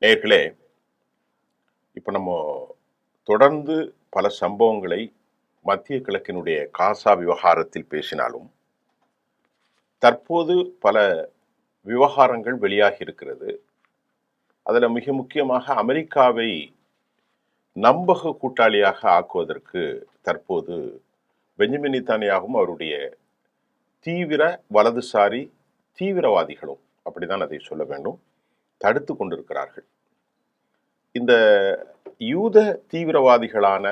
நேயர்களே, இப்போ நம்ம தொடர்ந்து பல சம்பவங்களை மத்திய கிழக்கினுடைய காசா விவகாரத்தில் பேசினாலும், தற்போது பல விவகாரங்கள் வெளியாகி இருக்கிறது. அதில் மிக முக்கியமாக அமெரிக்காவை நம்பக கூட்டாளியாக ஆக்குவதற்கு தற்போது பெஞ்சமின் நேதன்யாகவும் அவருடைய தீவிர வலதுசாரி தீவிரவாதிகளும், அப்படிதான் அதை சொல்ல வேண்டும், தடுத்து கொண்டிருக்கிறார்கள். இந்த யூத தீவிரவாதிகளான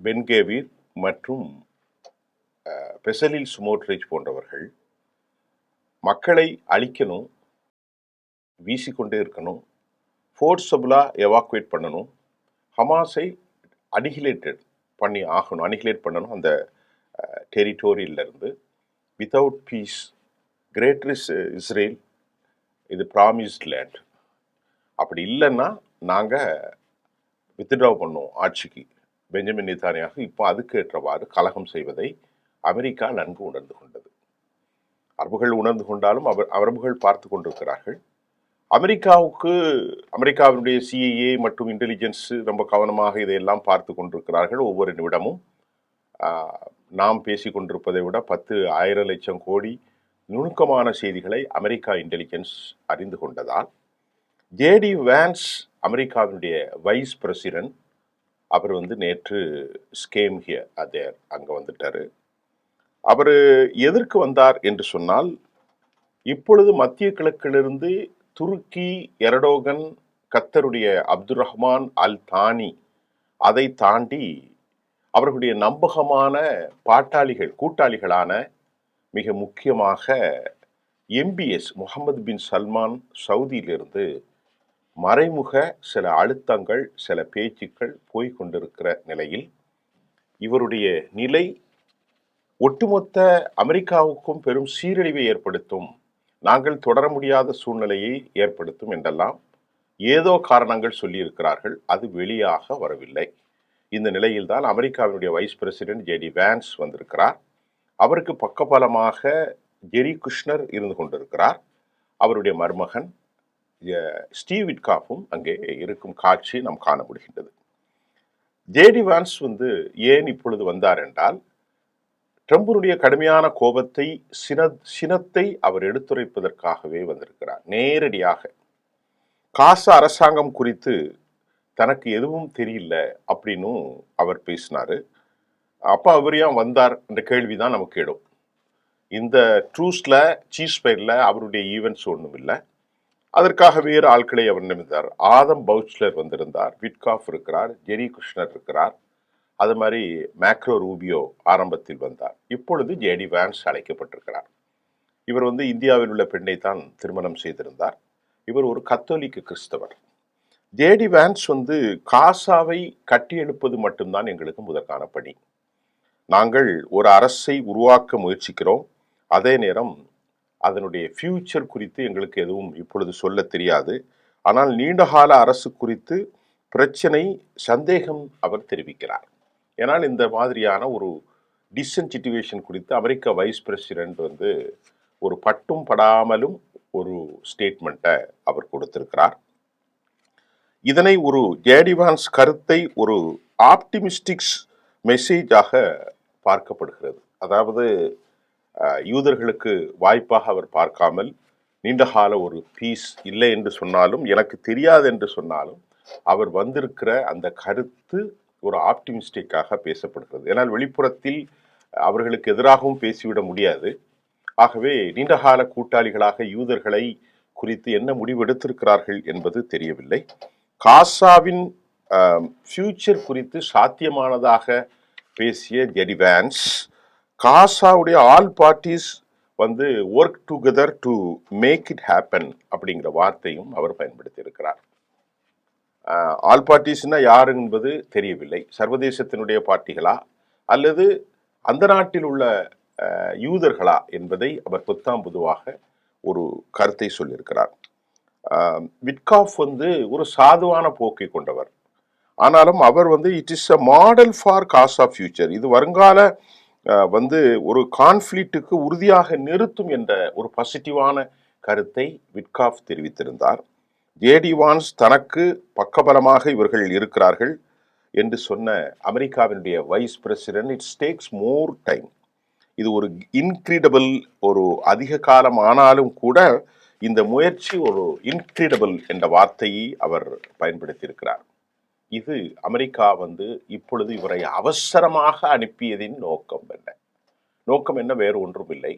பென்கேவிர் மற்றும் பெசலில் ஸ்மோட்ரிச் போன்றவர்கள் மக்களை அழிக்கணும், வீசிக்கொண்டே இருக்கணும், ஃபோர்ஸபுளாக எவாக்குவேட் பண்ணணும், ஹமாஸை அனிகிலேட் பண்ணணும் அந்த டெரிட்டோரியிலிருந்து. வித்தவுட் பீஸ் கிரேட்டர் இஸ்ரேல் இது ப்ராமிஸ்ட் லேண்ட். அப்படி இல்லைன்னா நாங்கள் வித்ட்ரா பண்ணோம் ஆட்சிக்கு. பெஞ்சமின் நேதன்யாகு இப்போ அதுக்கு ஏற்றவாறு கலகம் செய்வதை அமெரிக்கா நன்கு உணர்ந்து கொண்டது. அரபுகள் உணர்ந்து கொண்டாலும் அரபுகள் பார்த்து கொண்டிருக்கிறார்கள். அமெரிக்காவினுடைய சிஐஏ மற்றும் இன்டெலிஜென்ஸ் ரொம்ப கவனமாக இதையெல்லாம் பார்த்து கொண்டிருக்கிறார்கள். ஒவ்வொரு நிமிடமும் நாம் பேசி கொண்டிருப்பதை விட 10,000 லட்சம் கோடி நுணுக்கமான செய்திகளை அமெரிக்கா இன்டெலிஜென்ஸ் அறிந்து கொண்டதால் ஜேடி வான்ஸ் அமெரிக்காவினுடைய வைஸ் பிரசிடென்ட் அவர் நேற்று ஸ்கேம் ஹியர் அங்கே வந்துட்டாரு. அவர் எதற்கு வந்தார் என்று சொன்னால், இப்பொழுது மத்திய கிழக்கிலிருந்து துருக்கி எர்டோகன், கத்தருடைய அப்துல் ரஹ்மான் அல் தானி, அதை தாண்டி அவர்களுடைய நம்பகமான கூட்டாளிகளான மிக முக்கியமாக எம்பிஎஸ் முகமது பின் சல்மான் சவுதியிலிருந்து மறைமுக சில அழுத்தங்கள், சில பேச்சுக்கள் போய்கொண்டிருக்கிற நிலையில் இவருடைய நிலை ஒட்டுமொத்த அமெரிக்காவுக்கும் பெரும் சீரழிவை ஏற்படுத்தும், நாங்கள் தொடர முடியாத சூழ்நிலையை ஏற்படுத்தும் என்றெல்லாம் ஏதோ காரணங்கள் சொல்லியிருக்கிறார்கள். அது வெளியாக வரவில்லை. இந்த நிலையில்தான் அமெரிக்காவினுடைய வைஸ் பிரசிடென்ட் ஜேடி வான்ஸ் வந்திருக்கிறார். அவருக்கு பக்கபலமாக ஜெரி குஷ்னர் இருந்து கொண்டிருக்கிறார். அவருடைய மருமகன் ஸ்டீவ் விட்காஃபும் அங்கே இருக்கும் காட்சி நாம் காண முடிகின்றது. ஜேடி வான்ஸ் ஏன் இப்பொழுது வந்தார் என்றால், ட்ரம்புடைய கடுமையான கோபத்தை, சினத்தை அவர் எடுத்துரைப்பதற்காகவே வந்திருக்கிறார். நேரடியாக காசா அரசாங்கம் குறித்து தனக்கு எதுவும் தெரியல அப்படின்னு அவர் பேசினாரு. அப்போ அவர் ஏன் வந்தார் என்ற கேள்விதான் நமக்கு எழும். இந்த ட்ரூஸ்ல சீஸ்பயர்ல அவருடைய ஈவெண்ட்ஸ் ஒன்றும் இல்லை. அதற்காக வேறு ஆட்களை அவர் நியமித்தார். ஆதம் பவுச்லர் வந்திருந்தார், விட்காஃப் இருக்கிறார், ஜெரி குஷ்னர் இருக்கிறார், அது மாதிரி மேக்ரோ ரூபியோ ஆரம்பத்தில் வந்தார். இப்பொழுது ஜேடி வான்ஸ் அழைக்கப்பட்டிருக்கிறார். இவர் இந்தியாவில் உள்ள பெண்ணை தான் திருமணம் செய்திருந்தார். இவர் ஒரு கத்தோலிக்க கிறிஸ்தவர். ஜேடி வான்ஸ் காசாவை கட்டியெழுப்பது மட்டும்தான் எங்களுக்கு முதற்கான பணி. நாங்கள் ஒரு அரசை உருவாக்க முயற்சிக்கிறோம். அதே நேரம் அதனுடைய ஃபியூச்சர் குறித்து எங்களுக்கு எதுவும் இப்பொழுது சொல்ல தெரியாது. ஆனால் நீண்டகால அரசு குறித்து பிரச்சனை, சந்தேகம் அவர் தெரிவிக்கிறார். ஏனால் இந்த மாதிரியான ஒரு டிசன்ட் சிச்சுவேஷன் குறித்து அமெரிக்க வைஸ் பிரசிடென்ட் ஒரு பட்டும் படாமலும் ஒரு ஸ்டேட்மெண்ட்டை அவர் கொடுத்திருக்கிறார். இதனை ஒரு ஜேடி வான்ஸ் கருத்தை ஒரு ஆப்டிமிஸ்டிக்ஸ் மெசேஜாக பார்க்கப்படுகிறது. அதாவது யூதர்களுக்கு வாய்ப்பாக அவர் பார்க்காமல், நீண்டகால ஒரு பீஸ் இல்லை என்று சொன்னாலும், எனக்கு தெரியாது என்று சொன்னாலும், அவர் வந்திருக்கிற அந்த கருத்து ஒரு ஆப்டிமிஸ்டிக்காக பேசப்படுகிறது. ஏன்னால் வெளிப்புறத்தில் அவர்களுக்கு எதிராகவும் பேசிவிட முடியாது. ஆகவே நீண்டகால கூட்டாளிகளாக யூதர்களை குறித்து என்ன முடிவு எடுத்திருக்கிறார்கள் என்பது தெரியவில்லை. காசாவின் ஃபியூச்சர் குறித்து சாத்தியமானதாக பேசிய ஜெடி வான்ஸ், காசாவுடைய all parties work together to make it happen அப்படிங்கிற வார்த்தையும் அவர் பயன்படுத்தி இருக்கிறார். ஆல் பார்ட்டிஸ்னா யார் என்பது தெரியவில்லை. சர்வதேசத்தினுடைய பார்ட்டிகளா அல்லது அந்த நாட்டில் உள்ள யூதர்களா என்பதை அவர் பொத்தாம் பொதுவாக ஒரு கருத்தை சொல்லியிருக்கிறார். விட்காஃப் ஒரு சாதுவான போக்கை கொண்டவர். ஆனாலும் அவர் it is a model for Gaza future, இது வருங்கால ஒரு கான்ஃப்ளிக்ட்டுக்கு உறுதியாக நிறுத்தும் என்ற ஒரு பாசிட்டிவான கருத்தை விட்காஃப் தெரிவித்திருந்தார். ஜேடி வான்ஸ் தனக்கு பக்கபலமாக இவர்கள் இருக்கிறார்கள் என்று சொன்ன அமெரிக்காவினுடைய vice president, it's tax more time. இது ஒரு இன்கிரெடிபிள், ஒரு அதிக காலம் ஆனாலும் கூட இந்த முயற்சி ஒரு இன்கிரெடிபிள் என்ற வார்த்தையை அவர் பயன்படுத்தியிருக்கிறார். இது அமெரிக்கா இப்பொழுது இவரை அவசரமாக அனுப்பியதின் நோக்கம் என்ன? நோக்கம் என்ன? வேறு ஒன்றும் இல்லை.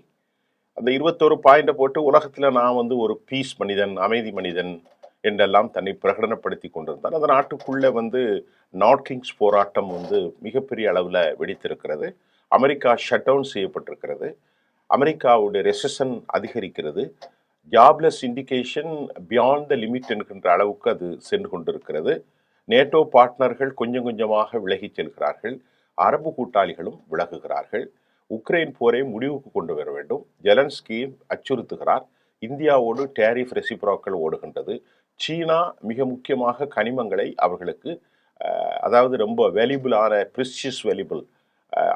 அந்த 21 பாயிண்டை போட்டு உலகத்தில் நான் ஒரு பீஸ் மனிதன், அமைதி மனிதன் என்றெல்லாம் தன்னை பிரகடனப்படுத்தி கொண்டிருந்தார். அந்த நாட்டுக்குள்ளே நார்த் கிங்ஸ் போராட்டம் மிகப்பெரிய அளவில் வெடித்திருக்கிறது. அமெரிக்கா ஷட் டவுன் செய்யப்பட்டிருக்கிறது. அமெரிக்காவுடைய ரெசஷன் அதிகரிக்கிறது. Jobless indication beyond the limit என்கின்ற அளவுக்கு அது சென்று கொண்டிருக்கிறது. நேட்டோ பார்ட்னர்கள் கொஞ்சம் கொஞ்சமாக விலகிச் செல்கிறார்கள். அரபு கூட்டாளிகளும் விலகுகிறார்கள். உக்ரைன் போரை முடிவுக்கு கொண்டு வர வேண்டும். ஜெலன்ஸ்கி அச்சுறுத்துகிறார். இந்தியாவோடு டேரிஃப் ரெசிப்ரோக்கல் ஓடுகின்றது. சீனா மிக முக்கியமாக கனிமங்களை அவர்களுக்கு, அதாவது ரொம்ப வேல்யூபிளான ப்ரிசியஸ் வேல்யூபிள்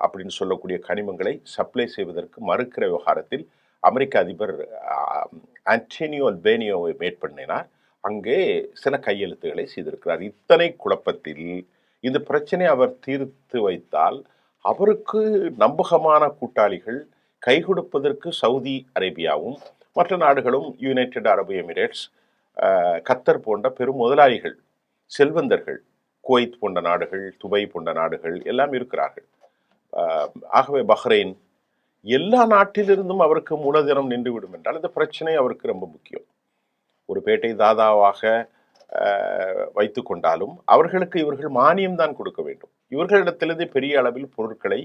அப்படின்னு சொல்லக்கூடிய கனிமங்களை சப்ளை செய்வதற்கு மறுக்கிற விவகாரத்தில் அமெரிக்க அதிபர் ஆண்டனியோ அல்பேனியோவை மேட் பண்ணினார். அங்கே சில கையெழுத்துக்களை செய்திருக்கிறார். இத்தனை குழப்பத்தில் இந்த பிரச்சனை அவர் தீர்த்து வைத்தால் அவருக்கு நம்பகமான கூட்டாளிகள் கை கொடுப்பதற்கு சவுதி அரேபியாவும் மற்ற நாடுகளும், யுனைடெட் அரபு எமிரேட்ஸ், கத்தர் போன்ற பெரும் முதலாளிகள், செல்வந்தர்கள், குவைத் போன்ற நாடுகள், துபாய் போன்ற நாடுகள் எல்லாம் இருக்கிறார்கள். ஆகவே பஹ்ரைன், எல்லா நாட்டிலிருந்தும் அவருக்கு மூலதனம் நின்றுவிடும் என்றால் இந்த பிரச்சனை அவருக்கு ரொம்ப முக்கியம். ஒரு பேட்டை தாதாவாக வைத்து கொண்டாலும் அவர்களுக்கு இவர்கள் மானியம் தான் கொடுக்க வேண்டும். இவர்களிடத்திலிருந்து பெரிய அளவில் பொருட்களை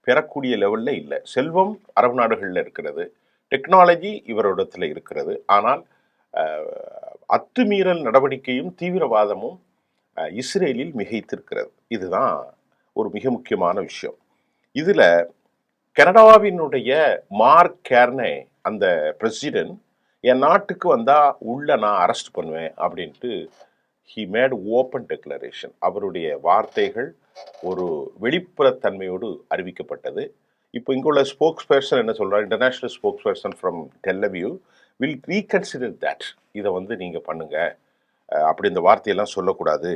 பெறக்கூடிய லெவலில் இல்லை. செல்வம் அரபு நாடுகளில் இருக்கிறது, டெக்னாலஜி இவரிடத்தில் இருக்கிறது. ஆனால் அத்துமீறல் நடவடிக்கையும் தீவிரவாதமும் இஸ்ரேலில் மிகைத்திருக்கிறது. இதுதான் ஒரு மிக முக்கியமான விஷயம். இதில் கனடாவினுடைய மார்க் கேர்னே, அந்த பிரசிடென்ட், என் நாட்டுக்கு வந்தால் உள்ள நான் அரெஸ்ட் பண்ணுவேன் அப்படின்ட்டு ஹி மேட் ஓப்பன் டெக்ளரேஷன். அவருடைய வார்த்தைகள் ஒரு வெளிப்புறத்தன்மையோடு அறிவிக்கப்பட்டது. இப்போ இங்குள்ள ஸ்போக்ஸ் பர்சன் என்ன சொல்கிறார்? International spokes person from Tel Aviv will reconsider that. இதை நீங்கள் பண்ணுங்க, அப்படி இந்த வார்த்தையெல்லாம் சொல்லக்கூடாது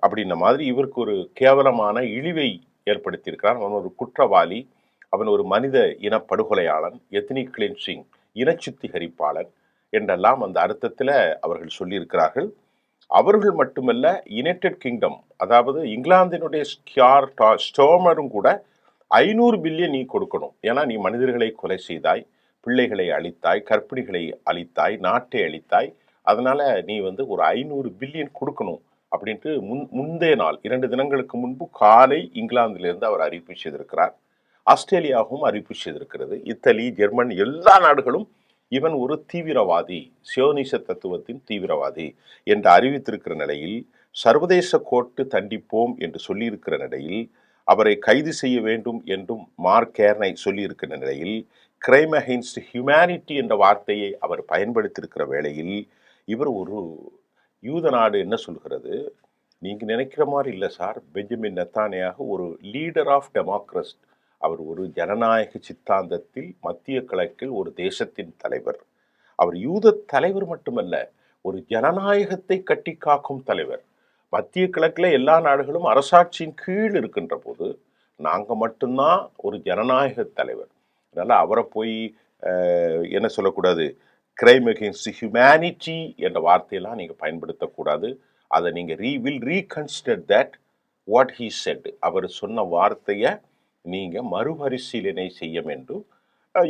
அப்படின்ன மாதிரி இவருக்கு ஒரு கேவலமான இழிவை ஏற்படுத்தியிருக்கிறார். அவன் ஒரு குற்றவாளி, அவன் ஒரு மனித இனப்படுகொலையாளன், எத்னிக் கிளென்சிங், இனச்சுத்திகரிப்பாளன் என்றெல்லாம் அந்த அர்த்தத்தில் அவர்கள் சொல்லியிருக்கிறார்கள். அவர்கள் மட்டுமல்ல, யுனைடெட் கிங்டம், அதாவது இங்கிலாந்தினுடைய ஸ்டோமரும் கூட 500 பில்லியன் நீ கொடுக்கணும். ஏன்னா நீ மனிதர்களை கொலை செய்தாய், பிள்ளைகளை அழித்தாய், கற்பிணிகளை அழித்தாய், நாட்டை அழித்தாய். அதனால நீ ஒரு 500 பில்லியன் கொடுக்கணும் அப்படின்ட்டு முந்தைய நாள் 2 தினங்களுக்கு முன்பு காலை இங்கிலாந்திலிருந்து அவர் அறிவிப்பு செய்திருக்கிறார். ஆஸ்திரேலியாவும் அறிவிப்பு செய்திருக்கிறது. இத்தாலி, ஜெர்மன், எல்லா நாடுகளும் இவன் ஒரு தீவிரவாதி, சியோனிச தத்துவத்தின் தீவிரவாதி என்று அறிவித்திருக்கிற நிலையில், சர்வதேச கோர்ட்டு தண்டிப்போம் என்று சொல்லியிருக்கிற நிலையில், அவரை கைது செய்ய வேண்டும் என்றும் மார்க் கேர்னை சொல்லியிருக்கிற நிலையில், கிரைம் அகெயின்ஸ்ட் ஹியூமனிட்டி என்ற வார்த்தையை அவர் பயன்படுத்தியிருக்கிற வேளையில், இவர் ஒரு யூத நாடு என்ன சொல்கிறது? நீங்க நினைக்கிற மாதிரி இல்லை சார், பெஞ்சமின் நெத்தானியாக ஒரு லீடர் ஆஃப் டெமோக்ரஸி, அவர் ஒரு ஜனநாயக சித்தாந்தத்தில் மத்திய கிழக்கில் ஒரு தேசத்தின் தலைவர். அவர் யூத தலைவர் மட்டுமல்ல, ஒரு ஜனநாயகத்தை கட்டி காக்கும் தலைவர். மத்திய கிழக்கில் எல்லா நாடுகளும் அரசாட்சியின் கீழ் இருக்கின்ற போது நாங்கள் மட்டும்தான் ஒரு ஜனநாயக தலைவர். அதனால் அவரை போய் என்ன சொல்லக்கூடாது, கிரைம் அகெயின்ஸ்ட் ஹியூமனிட்டி என்ற வார்த்தையெல்லாம் நீங்கள் பயன்படுத்தக்கூடாது. அதை நீங்கள் will reconsider that what he said. அவர் சொன்ன வார்த்தையை நீங்கள் மறுபரிசீலனை செய்ய வேண்டும்.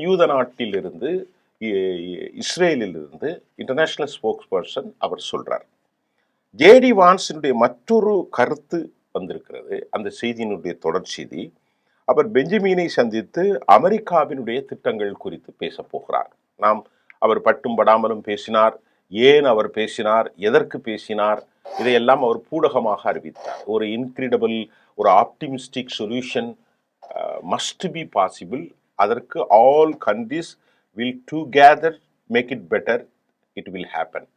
யூத நாட்டிலிருந்து, இஸ்ரேலிலிருந்து இன்டர்நேஷ்னல் ஸ்போக்ஸ் பர்சன் அவர் சொல்கிறார். ஜேடி வான்ஸினுடைய மற்றொரு கருத்து வந்திருக்கிறது. அந்த செய்தியினுடைய தொடர் செய்தி, அவர் பெஞ்சமினை சந்தித்து அமெரிக்காவினுடைய திட்டங்கள் குறித்து பேச போகிறார். அவர் பட்டும் படாமலும் பேசினார். ஏன் அவர் பேசினார், எதற்கு பேசினார், இதையெல்லாம் அவர் பூடகமாக அறிவித்தார். ஒரு இன்கிரெடிபிள், ஒரு optimistic solution must be possible. அதற்கு all countries will together make it better, it will happen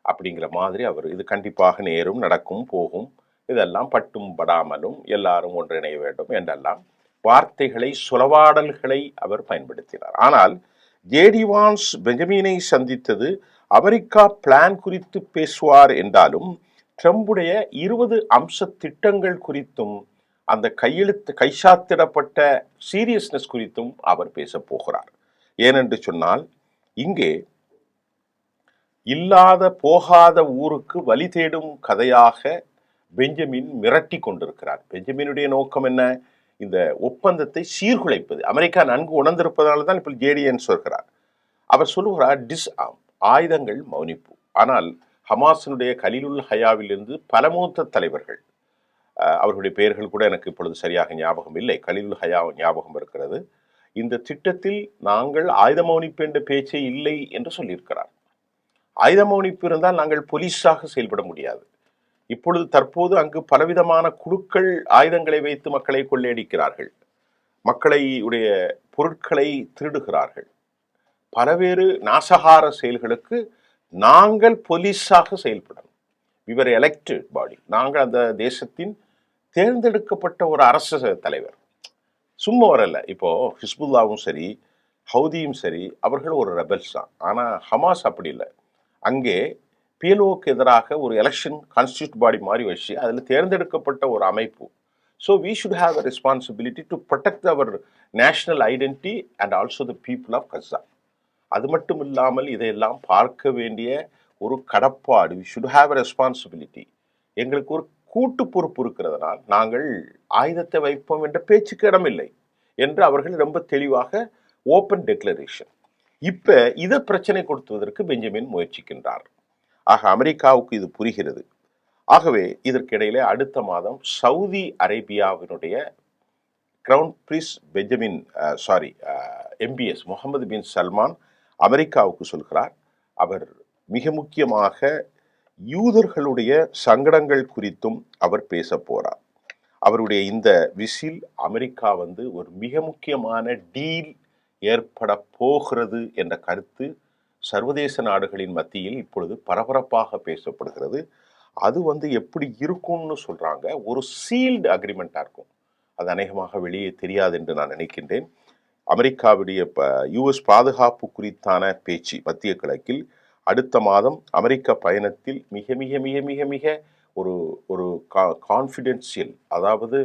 அப்படிங்கிற மாதிரி அவர், இது கண்டிப்பாக நேரும், நடக்கும், போகும், இதெல்லாம் பட்டும் படாமலும் எல்லாரும் ஒன்றிணைய வேண்டும் என்றெல்லாம் வார்த்தைகளை, சுலவாடல்களை அவர் பயன்படுத்தினார். ஆனால் ஜேடி வான்ஸ் பெஞ்சமினை சந்தித்தது அமெரிக்கா பிளான் குறித்து பேசுவார் என்றாலும் ட்ரம்புடைய 20 அம்ச திட்டங்கள் குறித்தும் அந்த கைச்சாத்திடப்பட்ட சீரியஸ்னஸ் குறித்தும் அவர் பேச போகிறார். ஏனென்று சொன்னால் இங்கே இல்லாத போகாத ஊருக்கு வழி தேடும் கதையாக பெஞ்சமின் மிரட்டி கொண்டிருக்கிறார். பெஞ்சமினுடைய நோக்கம் என்ன? இந்த ஒப்பந்தத்தை சீர்குலைப்பது. அமெரிக்கா நன்கு உணர்ந்திருப்பதால தான் இப்போ ஜேடிஎன் சொல்கிறார். அவர் சொல்லுகிறார் டிஸ்ஆர்ம், ஆயுதங்கள் மௌனிப்பு. ஆனால் ஹமாஸினுடைய கலீலுல் ஹயாவிலிருந்து பல மூத்த தலைவர்கள், அவர்களுடைய பெயர்கள் கூட எனக்கு இப்பொழுது சரியாக ஞாபகம் இல்லை, கலீலுல் ஹயா ஞாபகம் இருக்கிறது, இந்த திட்டத்தில் நாங்கள் ஆயுத மௌனிப்பு என்ற பேச்சே இல்லை என்று சொல்லியிருக்கிறார். ஆயுத மௌனிப்பு இருந்தால் நாங்கள் போலீஸாக செயல்பட முடியாது. இப்பொழுது தற்போது அங்கு பலவிதமான குழுக்கள் ஆயுதங்களை வைத்து மக்களை கொள்ளையடிக்கிறார்கள், மக்களை உடைய பொருட்களை திருடுகிறார்கள். பலவேறு நாசகார செயல்களுக்கு நாங்கள் போலீஸாக செயல்படணும். இவர் எலெக்டட் பாடி, நாங்கள் அந்த தேசத்தின் தேர்ந்தெடுக்கப்பட்ட ஒரு அரசு தலைவர், சும்மா வரல. இப்போ ஹிஸ்புல்லாவும் சரி ஹவுதியும் சரி அவர்கள் ஒரு ரெபல்ஸ் தான். ஆனால் ஹமாஸ் அப்படி இல்லை. அங்கே பிஎல்ஓக்கு எதிராக ஒரு எலெக்ஷன் கான்ஸ்டியூட் பாடி மாதிரி வச்சு அதில் தேர்ந்தெடுக்கப்பட்ட ஒரு அமைப்பு. So we should have a responsibility to protect our national identity and also the people of Gaza. அது மட்டும் இல்லாமல் இதையெல்லாம் பார்க்க வேண்டிய ஒரு கடப்பாடு, we should have a responsibility. எங்களுக்கு ஒரு கூட்டு பொறுப்பு இருக்கிறதுனால் நாங்கள் ஆயுதத்தை வைப்போம் என்ற பேச்சுக்கு இடமில்லை என்று அவர்கள் ரொம்ப தெளிவாக ஓப்பன் டெக்ளரேஷன். இப்ப இதை பிரச்சனை கொடுத்துவதற்கு பெஞ்சமின் முயற்சிக்கின்றார். ஆக அமெரிக்காவுக்கு இது புரிகிறது. ஆகவே இதற்கிடையிலே அடுத்த மாதம் சவுதி அரேபியாவினுடைய crown prince Benjamin MBS Mohammed bin Salman அமெரிக்காவுக்கு சொல்கிறார். அவர் மிக முக்கியமாக யூதர்களுடைய சங்கடங்கள் குறித்தும் அவர் பேச போறார். அவருடைய இந்த விசில் அமெரிக்கா ஒரு மிக முக்கியமான டீல் ஏற்பட போகிறது என்ற கருத்து சர்வதேச நாடுகளின் மத்தியில் இப்பொழுது பரபரப்பாக பேசப்படுகிறது. அது எப்படி இருக்கும்னு சொல்றாங்க, ஒரு சீல்டு அக்ரிமெண்டா இருக்கும். அது அநேகமாக வெளியே தெரியாது என்று நான் நினைக்கின்றேன். அமெரிக்காவுடைய US பாதுகாப்பு குறித்தான பேச்சு மத்திய கிழக்கில் அடுத்த மாதம் அமெரிக்க பயணத்தில் மிக மிக மிக மிக மிக ஒரு ஒரு கான்ஃபிடென்ஷியல், அதாவது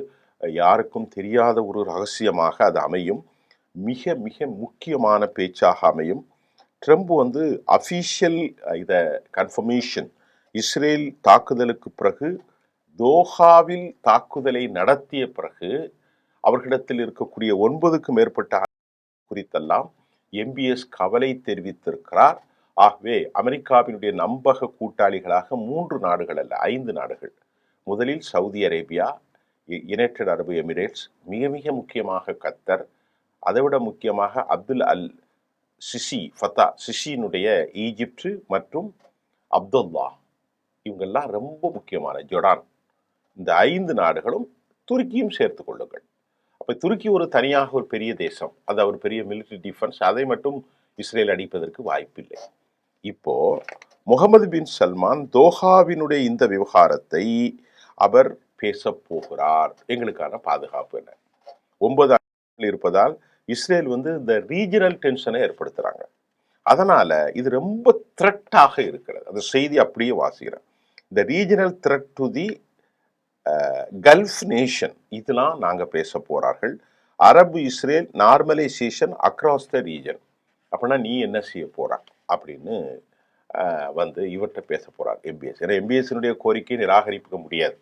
யாருக்கும் தெரியாத ஒரு ரகசியமாக அது அமையும். மிக மிக முக்கியமான பேச்சாக அமையும். ட்ரம்ப் அஃபீஷியல் இதை கன்ஃபர்மேஷன், இஸ்ரேல் தாக்குதலுக்கு பிறகு தோஹாவில் தாக்குதலை நடத்திய பிறகு அவர்களிடத்தில் இருக்கக்கூடிய 9க்கும் மேற்பட்ட குறித்தெல்லாம் MBS கவலை தெரிவித்திருக்கிறார். ஆகவே அமெரிக்காவினுடைய நம்பக கூட்டாளிகளாக 3 நாடுகள் அல்ல 5 நாடுகள். முதலில் சவுதி அரேபியா, யுனைடெட் அரபு எமிரேட்ஸ், மிக மிக முக்கியமாக கத்தர், அதைவிட முக்கியமாக அப்துல் அல் சிசி சிசியினுடைய ஈஜிப்ட் மற்றும் அப்துல்லா, இவங்கெல்லாம் ரொம்ப முக்கியமான ஜொர்டான். இந்த 5 நாடுகளும் துருக்கியும் சேர்த்து கொள்ளுங்கள். அப்போ துருக்கி ஒரு தனியாக ஒரு பெரிய தேசம், அது ஒரு பெரிய மிலிட்டரி டிஃபென்ஸ், அதை மட்டும் இஸ்ரேல் அடிப்பதற்கு வாய்ப்பில்லை. இப்போ முகமது பின் சல்மான் தோஹாவினுடைய இந்த விவகாரத்தை அவர் பேச போகிறார். எங்களுக்கான பாதுகாப்பு என்ன? 9 ஆண்டுகள் இருப்பதால் இஸ்ரேல் இந்த ரீஜனல் டென்ஷனை ஏற்படுத்துறாங்க. அதனால இது ரொம்ப த்ரெட்டாக இருக்கிறது. அந்த செய்தி அப்படியே வாசிக்கிறேன். இந்த regional threat to the Gulf nation, இதெல்லாம் நாங்க பேச போறார்கள். அரபு Israel normalisation across the region. அப்படின்னா நீ என்ன செய்ய போறா அப்படின்னு இவர்கிட்ட பேச போறார் MBS. ஏன்னா MBSனுடைய கோரிக்கையை நிராகரிக்க முடியாது.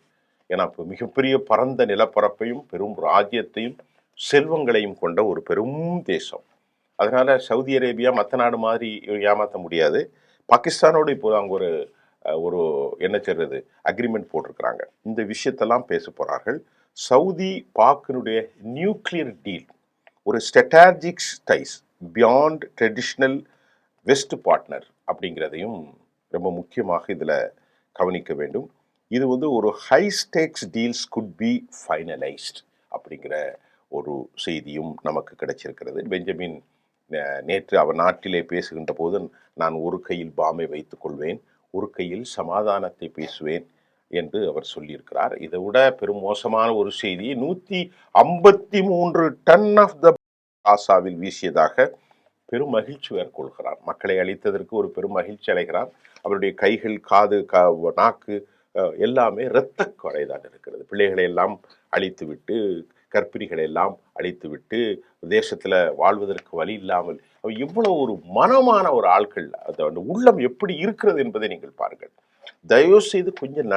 ஏன்னா இப்போ மிகப்பெரிய பரந்த நிலப்பரப்பையும் பெரும் ராஜ்யத்தையும் செல்வங்களையும் கொண்ட ஒரு பெரும் தேசம். அதனால சவுதி அரேபியா மற்ற நாடு மாதிரி ஏமாற்ற முடியாது. பாகிஸ்தானோடு இப்போ அங்கே ஒரு என்ன சொல்றது அக்ரிமெண்ட் போட்டிருக்கிறாங்க. இந்த விஷயத்தெல்லாம் பேச போறார்கள். சவுதி பாக்கினுடைய நியூக்ளியர் டீல், ஒரு strategic ties beyond traditional west partner அப்படிங்கிறதையும் ரொம்ப முக்கியமாக இதில் கவனிக்க வேண்டும். இது ஒரு high stakes deals could be finalised அப்படிங்கிற ஒரு செய்தியும் நமக்கு கிடைச்சிருக்கிறது. பெஞ்சமின் நேற்று அவர் நாட்டிலே பேசுகின்ற போது நான் ஒரு கையில் பாமை வைத்துக் கொள்வேன், ஒரு கையில் சமாதானத்தை பேசுவேன் என்று அவர் சொல்லியிருக்கிறார். இதை விட பெரும் மோசமான ஒரு செய்தி, 153 டன் ஆஃப் த காசாவில் வீசியதாக பெரும் மகிழ்ச்சி மேற்கொள்கிறார். மக்களை அழித்ததற்கு ஒரு பெரும் மகிழ்ச்சி அடைகிறார். அவருடைய கைகள், காது, நாக்கு எல்லாமே இரத்த கொலைதான் இருக்கிறது. பிள்ளைகளை எல்லாம் அழித்துவிட்டு, கர்ப்பிணிகளை எல்லாம் அழித்துவிட்டு, தேசத்துல வாழ்வதற்கு வழி இல்லாமல் இவ்வளவு ஒரு மனமான ஒரு ஆட்கள், அந்த உள்ளம் எப்படி இருக்கிறது என்பதை நீங்கள் பாருங்கள். தயவு செய்து கொஞ்சம்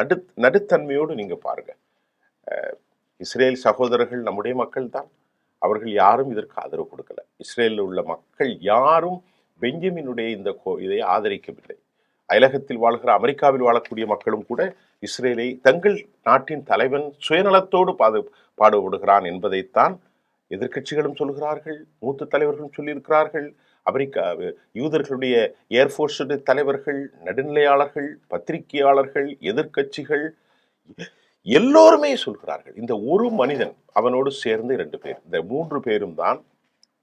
நடுத்தன்மையோடு நீங்க பாருங்க. இஸ்ரேல் சகோதரர்கள் நம்முடைய மக்கள் தான். அவர்கள் யாரும் இதற்கு ஆதரவு கொடுக்கல. இஸ்ரேலில் உள்ள மக்கள் யாரும் பெஞ்சமினுடைய இதை ஆதரிக்கவில்லை. அயலகத்தில் வாழ்கிற அமெரிக்காவில் வாழக்கூடிய மக்களும் கூட இஸ்ரேலை தங்கள் நாட்டின் தலைவன் சுயநலத்தோடு பாடுபடுகிறான் என்பதைத்தான் எதிர்க்கட்சிகளும் சொல்கிறார்கள், மூத்த தலைவர்களும் சொல்லியிருக்கிறார்கள். அமெரிக்கா யூதர்களுடைய ஏர்போர்ஸ் தலைவர்கள், நடுநிலையாளர்கள், பத்திரிகையாளர்கள், எதிர்க்கட்சிகள் எல்லோருமே சொல்கிறார்கள். இந்த ஒரு மனிதன், அவனோடு சேர்ந்து 2 பேர், இந்த 3 பேரும் தான்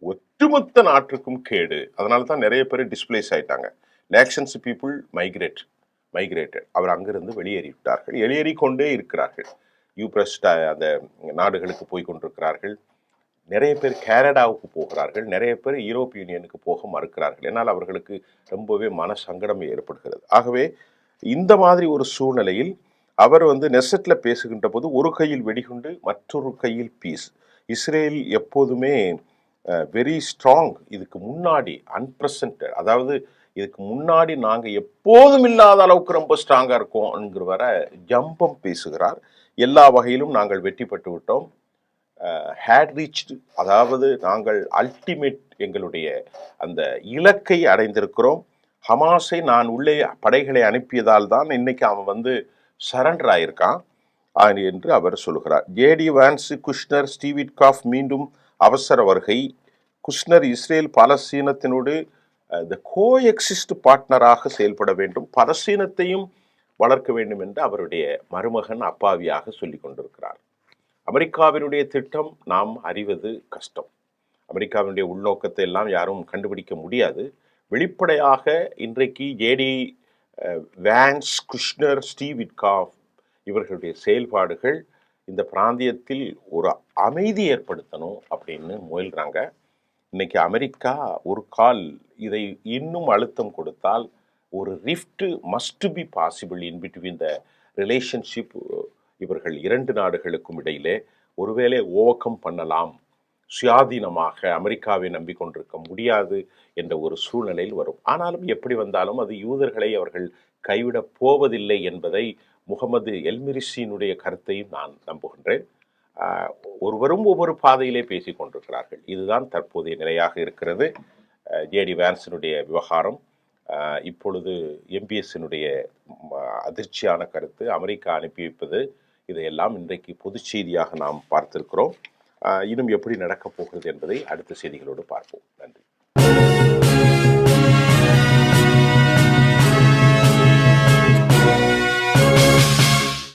ஒட்டுமொத்த நாட்டுக்கும் கேடு. அதனால தான் நிறைய பேர் டிஸ்பிளேஸ் ஆயிட்டாங்க. லேக்ஷன்ஸ் பீப்புள் மைக்ரேட்டட். அவர் அங்கிருந்து வெளியேறிவிட்டார்கள், வெளியேறிக்கொண்டே இருக்கிறார்கள். யூப்ரஸ்ட் அந்த நாடுகளுக்கு போய் கொண்டிருக்கிறார்கள். நிறைய பேர் கனடாவுக்கு போகிறார்கள். நிறைய பேர் யூரோப்பிய யூனியனுக்கு போக மறுக்கிறார்கள். என்னால் அவர்களுக்கு ரொம்பவே மன சங்கடம் ஏற்படுகிறது. ஆகவே இந்த மாதிரி ஒரு சூழ்நிலையில் அவர் நெசட்ல பேசுகின்ற போது ஒரு கையில் வெடிகுண்டு, மற்றொரு கையில் பீஸ். இஸ்ரேல் எப்போதுமே வெரி ஸ்ட்ராங். இதுக்கு முன்னாடி அன்பிரசன்டட், அதாவது இதுக்கு முன்னாடி நாங்கள் எப்போதும் இல்லாத அளவுக்கு ரொம்ப ஸ்ட்ராங்காக இருக்கோம்ங்கிற வர ஜம்பம் பேசுகிறார். எல்லா வகையிலும் நாங்கள் வெற்றி பெற்று விட்டோம், ஹேட் ரீச்டு, அதாவது நாங்கள் அல்டிமேட் எங்களுடைய அந்த இலக்கை அடைந்திருக்கிறோம். ஹமாஸை நான் உள்ளே படைகளை அனுப்பியதால் தான் இன்னைக்கு அவன் சரண்டர் ஆயிருக்கான் என்று அவர் சொல்கிறார். JD Vance, Kushner, Steve Witkoff மீண்டும் அவசர வருகை. குஷ்னர் இஸ்ரேல் பாலஸ்தீனத்தினோடு இந்த கோஎக்ஸிஸ்ட் பார்ட்னராக செயல்பட வேண்டும், பாலஸ்தீனத்தையும் வளர்க்க வேண்டும் என்று அவருடைய மருமகன் அப்பாவியாக சொல்லிக் கொண்டிருக்கிறார். அமெரிக்காவினுடைய திட்டம் நாம் அறிவது கஷ்டம். அமெரிக்காவினுடைய உள்நோக்கத்தை எல்லாம் யாரும் கண்டுபிடிக்க முடியாது. வெளிப்படையாக இன்றைக்கு JD Vance, Kushner, Steve Witkoff இவர்களுடைய செயல்பாடுகள் இந்த பிராந்தியத்தில் ஒரு அமைதி ஏற்படுத்தணும் அப்படின்னு முயல்றாங்க. இன்னைக்கு அமெரிக்கா ஒரு கால் இதை இன்னும் அழுத்தம் கொடுத்தால் ஒரு rift must be possible in between the relationship. இவர்கள் 2 நாடுகளுக்கும் இடையிலே ஒருவேளை ஓவர்கம் பண்ணலாம். சுயாதீனமாக அமெரிக்காவை நம்பிக்கொண்டிருக்க முடியாது என்ற ஒரு சூழ்நிலையில் வரும். ஆனாலும் எப்படி வந்தாலும் அது யூதர்களை அவர்கள் கைவிடப் போவதில்லை என்பதை முகமது எல்மிரிசியினுடைய கருத்தையும் நான் நம்புகின்றேன். ஒருவரும் ஒவ்வொரு பாதையிலே பேசி கொண்டிருக்கிறார்கள். இதுதான் தற்போதைய நிலையாக இருக்கிறது. ஜேடி வான்ஸினுடைய விவகாரம், இப்பொழுது எம்பிஎஸ்னுடைய அதிர்ச்சியான கருத்து, அமெரிக்கா அனுப்பி வைப்பது, இதையெல்லாம் இன்றைக்கு பொது செய்தியாக நாம் பார்த்திருக்கிறோம். இன்னும் எப்படி நடக்கப் போகிறது என்பதை அடுத்த செய்திகளோடு பார்ப்போம். நன்றி.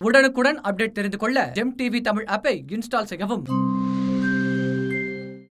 உடனுக்குடன் அப்டேட் தெரிந்து கொள்ள ஜெம் டிவி தமிழ் ஆப்பை இன்ஸ்டால் செய்யவும்.